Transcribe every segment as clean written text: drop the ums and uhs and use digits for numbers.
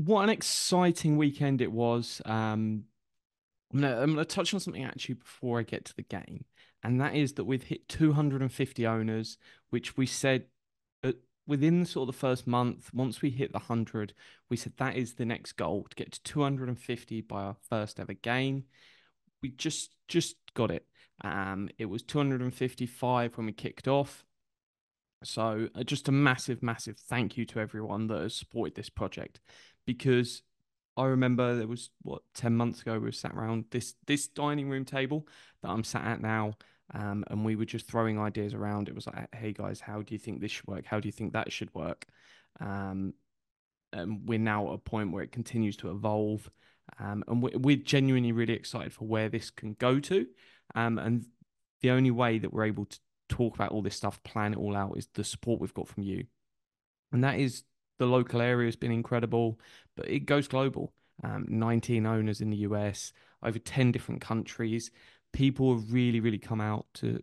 what an exciting weekend it was. I'm gonna touch on something actually before I get to the game, and that is that we've hit 250 owners, which we said uh, within sort of the first month. Once we hit the 100, we said that is the next goal to get to 250 by our first ever game. We just got it. It was 255 when we kicked off. So just a massive, massive thank you to everyone that has supported this project, because I remember there was 10 months ago we were sat around this dining room table that I'm sat at now, and we were just throwing ideas around. It was like, hey guys, how do you think this should work? How do you think that should work? Um, and we're now at a point where it continues to evolve, and we're genuinely really excited for where this can go to. And the only way that we're able to talk about all this stuff, plan it all out, is the support we've got from you. And that is, the local area has been incredible, but it goes global. 19 owners in the US, over 10 different countries. People have really, really come out to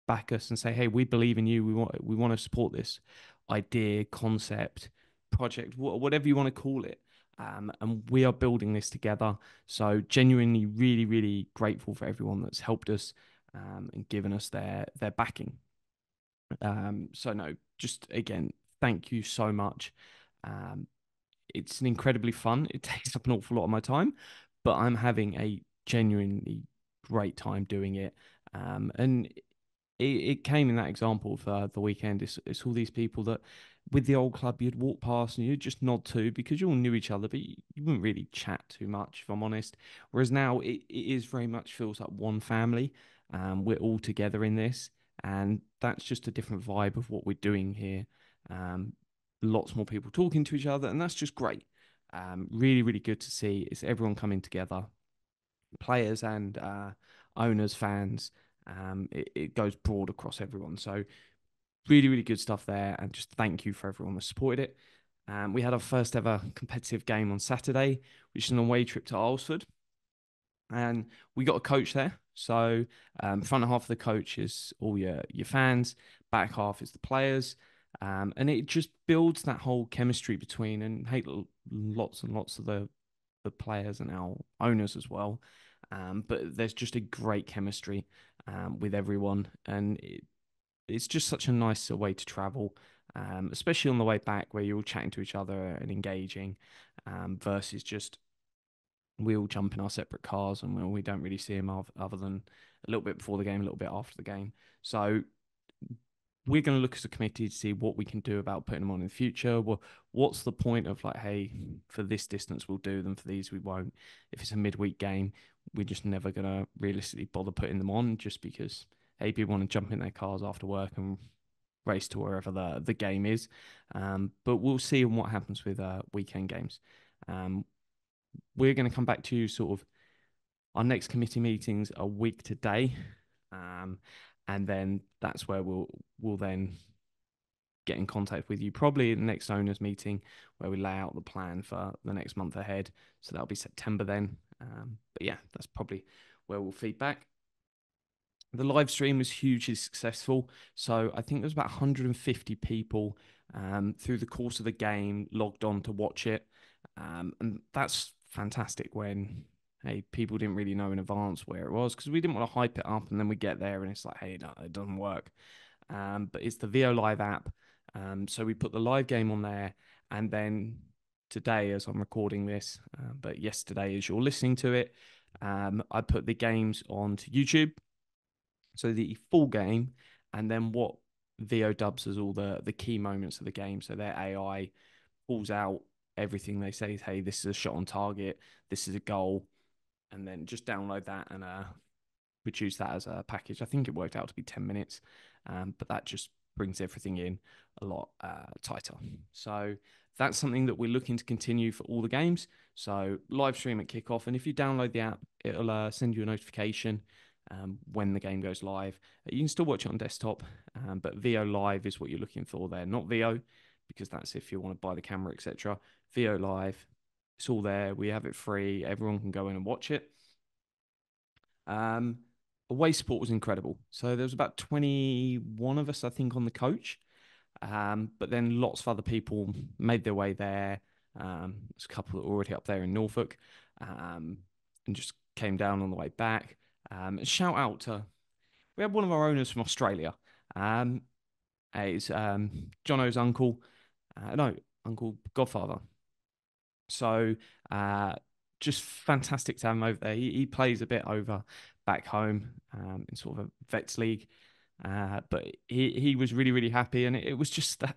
back us and say, "Hey, we believe in you. We want to support this idea, concept, project, whatever you want to call it." And we are building this together. So genuinely, really, really grateful for everyone that's helped us, and given us their backing. So no, just again, thank you so much. Um, it's an incredibly fun. It takes up an awful lot of my time, but I'm having a genuinely great time doing it. And it came in that example for the weekend. It's all these people that with the old club you'd walk past and you'd just nod to because you all knew each other, but you wouldn't really chat too much, if I'm honest. Whereas now it is very much feels like one family. We're all together in this, and that's just a different vibe of what we're doing here. Um, Lots more people talking to each other, and that's just great. Really, really good to see. It's everyone coming together, players and owners, fans. It goes broad across everyone. So really, really good stuff there. And just thank you for everyone that supported it. We had our first ever competitive game on Saturday, which is an away trip to Alresford. And we got a coach there. So front half of the coach is all your fans, back half is the players. And it just builds that whole chemistry between, and hey, lots and lots of the players and our owners as well. But there's just a great chemistry with everyone, and it's just such a nice way to travel, especially on the way back where you're all chatting to each other and engaging, versus just we all jump in our separate cars and we don't really see them other than a little bit before the game, a little bit after the game. So we're going to look as a committee to see what we can do about putting them on in the future. Well, what's the point of like, hey, for this distance we'll do them, for these we won't. If it's a midweek game, we're just never going to realistically bother putting them on, just because hey, people want to jump in their cars after work and race to wherever the game is. But we'll see what happens with weekend games. Um, we're going to come back to sort of our next committee meetings a week today. Um, and then that's where we'll then get in contact with you, probably in the next owners meeting, where we lay out the plan for the next month ahead. So that'll be September then. But yeah, that's probably where we'll feedback. The live stream was hugely successful. So I think there was about 150 people through the course of the game logged on to watch it. And that's fantastic when, hey, people didn't really know in advance where it was, because we didn't want to hype it up and then we get there and it's like, hey, no, it doesn't work. But it's the VO Live app. So we put the live game on there, and then today, as I'm recording this, but yesterday, as you're listening to it, I put the games onto YouTube. So the full game, and then what VO dubs as all the key moments of the game. So their AI pulls out everything they say. Hey, this is a shot on target. This is a goal, and then just download that and produce that as a package. I think it worked out to be 10 minutes, but that just brings everything in a lot tighter. So that's something that we're looking to continue for all the games. So live stream at kickoff, and if you download the app, it'll send you a notification when the game goes live. You can still watch it on desktop, but VO Live is what you're looking for there, not VO, because that's if you want to buy the camera, etc. VO Live, it's all there. We have it free. Everyone can go in and watch it. Um, Away support was incredible. So there was about 21 of us, I think, on the coach. But then lots of other people made their way there. There's a couple that were already up there in Norfolk, and just came down on the way back. Shout out to we had one of our owners from Australia. Um, it's Jono's uncle, no, uncle Godfather. So uh, just fantastic to have him over there. He plays a bit over back home in sort of a vets league, but he was really really happy, and it was just that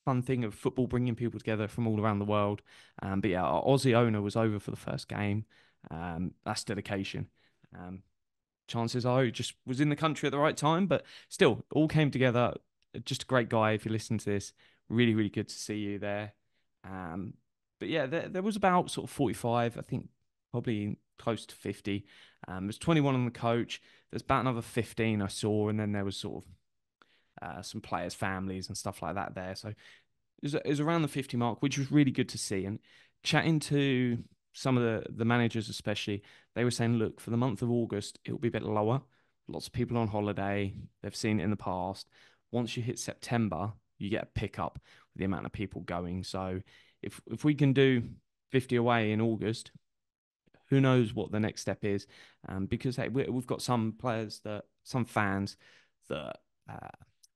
fun thing of football bringing people together from all around the world. But yeah, our Aussie owner was over for the first game. That's dedication. Um, Chances are he just was in the country at the right time, but still, all came together. Just a great guy. If you listen to this, really, really good to see you there. Um, but yeah, there was about sort of 45, I think probably close to 50. There's 21 on the coach. There's about another 15 I saw, and then there was sort of some players' families and stuff like that there. So it was around the 50 mark, which was really good to see. And chatting to some of the managers, especially, they were saying, look, for the month of August, it'll be a bit lower. Lots of people on holiday. They've seen it in the past. Once you hit September, you get a pickup with the amount of people going. So if we can do 50 away in August, who knows what the next step is? Because hey, we've got some fans that uh,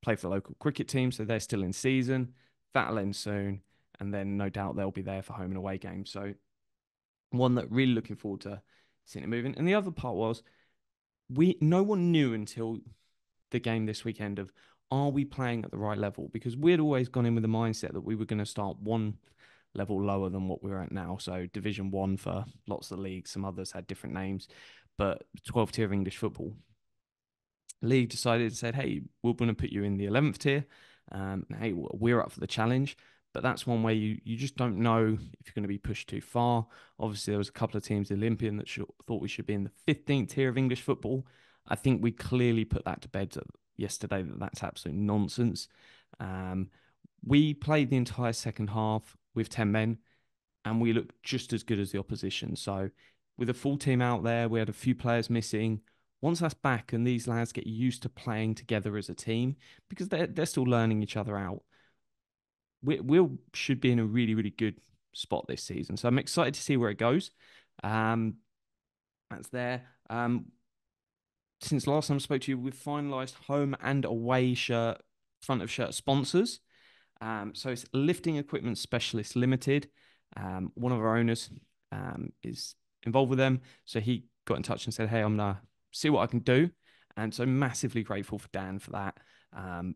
play for the local cricket team, so they're still in season. That'll end soon, and then no doubt they'll be there for home and away games. So one that really looking forward to seeing it moving. And the other part was we no one knew until the game this weekend of are we playing at the right level? Because we'd always gone in with the mindset that we were going to start one level lower than what we're at now. So Division One for lots of the leagues. Some others had different names, but 12th tier of English football. League decided said, "Hey, we're going to put you in the 11th tier. Hey, we're up for the challenge." But that's one way you just don't know if you're going to be pushed too far. Obviously, there was a couple of teams, Olympian, that thought we should be in the 15th tier of English football. I think we clearly put that to bed yesterday that that's absolute nonsense. Um, we played the entire second half with 10 men, and we looked just as good as the opposition. So, with a full team out there, we had a few players missing. Once that's back and these lads get used to playing together as a team, because they're still learning each other out, we should be in a really, really good spot this season. So I'm excited to see where it goes. Um, that's there. Since last time I spoke to you, we've finalised home and away front of shirt sponsors. So it's Lifting Equipment Specialist Limited. One of our owners is involved with them. So he got in touch and said, hey, I'm going to see what I can do. And so massively grateful for Dan for that.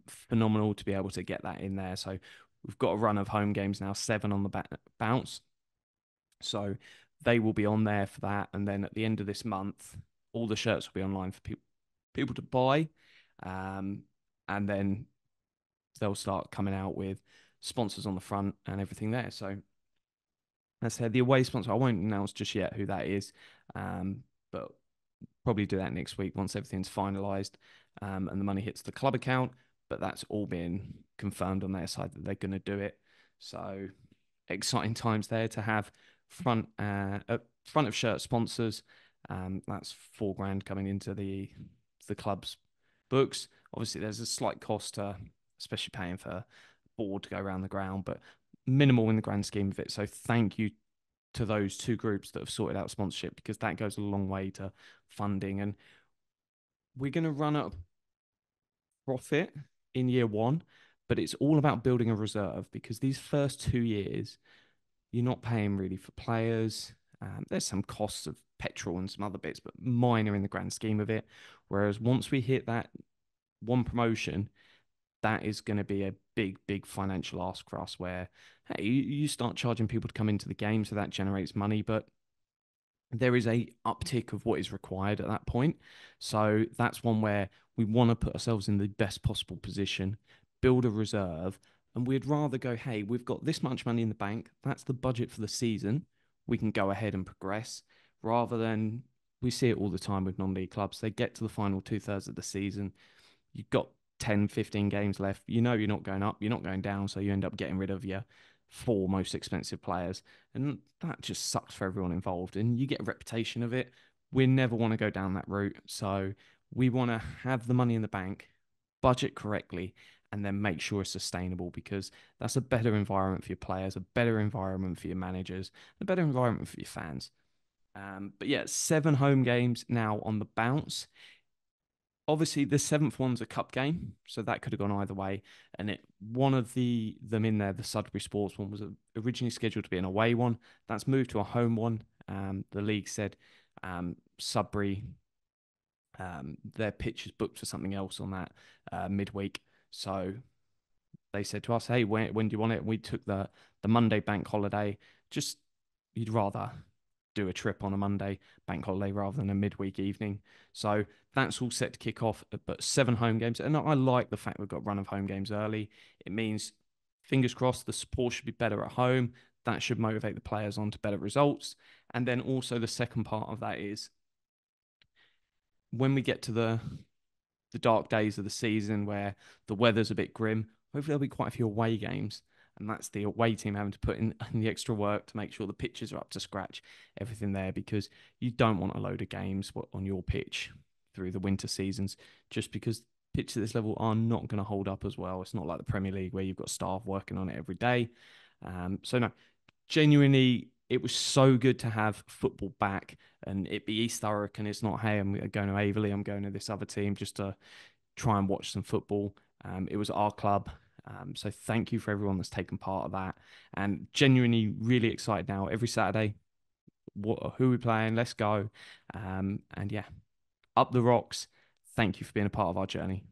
Phenomenal to be able to get that in there. So we've got a run of home games now, 7 on the bounce. So they will be on there for that. And then at the end of this month, all the shirts will be online for people to buy. And then they'll start coming out with sponsors on the front and everything there. So as I said, the away sponsor, I won't announce just yet who that is, but probably do that next week once everything's finalised and the money hits the club account. But that's all been confirmed on their side that they're going to do it. So exciting times there to have front of shirt sponsors. That's £4,000 coming into the club's books. Obviously, there's a slight cost to, especially paying for a board to go around the ground, but minimal in the grand scheme of it. So thank you to those two groups that have sorted out sponsorship, because that goes a long way to funding. And we're going to run at a profit in year one, but it's all about building a reserve, because these first 2 years, you're not paying really for players. There's some costs of petrol and some other bits, but minor in the grand scheme of it. Whereas once we hit that one promotion, that is going to be a big, big financial ask for us, where, hey, you start charging people to come into the game, so that generates money, but there is a uptick of what is required at that point. So that's one where we want to put ourselves in the best possible position, build a reserve, and we'd rather go, hey, we've got this much money in the bank. That's the budget for the season. We can go ahead and progress, rather than we see it all the time with non-league clubs. They get to the final 2/3 of the season. You've got 10, 15 games left. You know you're not going up, you're not going down, so you end up getting rid of your 4 most expensive players. And that just sucks for everyone involved. And you get a reputation of it. We never want to go down that route. So we want to have the money in the bank, budget correctly, and then make sure it's sustainable, because that's a better environment for your players, a better environment for your managers, a better environment for your fans. But yeah, 7 home games now on the bounce. Obviously, the seventh one's a cup game, so that could have gone either way. And one of them in there, the Sudbury Sports one, was originally scheduled to be an away one. That's moved to a home one. The league said Sudbury, their pitch is booked for something else on that midweek. So they said to us, "Hey, when do you want it?" And we took the Monday bank holiday. Just you'd rather do a trip on a Monday bank holiday rather than a midweek evening. So that's all set to kick off. But 7 home games, and I like the fact we've got a run of home games early. It means, fingers crossed, the support should be better at home. That should motivate the players on to better results. And then also the second part of that is when we get to the dark days of the season where the weather's a bit grim, hopefully there'll be quite a few away games. And that's the away team having to put in the extra work to make sure the pitches are up to scratch, everything there, because you don't want a load of games on your pitch through the winter seasons, just because pitches at this level are not going to hold up as well. It's not like the Premier League where you've got staff working on it every day. So no, genuinely, it was so good to have football back, and it be East Thurrock, and it's not, hey, I'm going to Averley, I'm going to this other team just to try and watch some football. It was our club. So thank you for everyone that's taken part of that, and genuinely really excited now. Every Saturday, who are we playing? Let's go. And yeah, up the rocks. Thank you for being a part of our journey.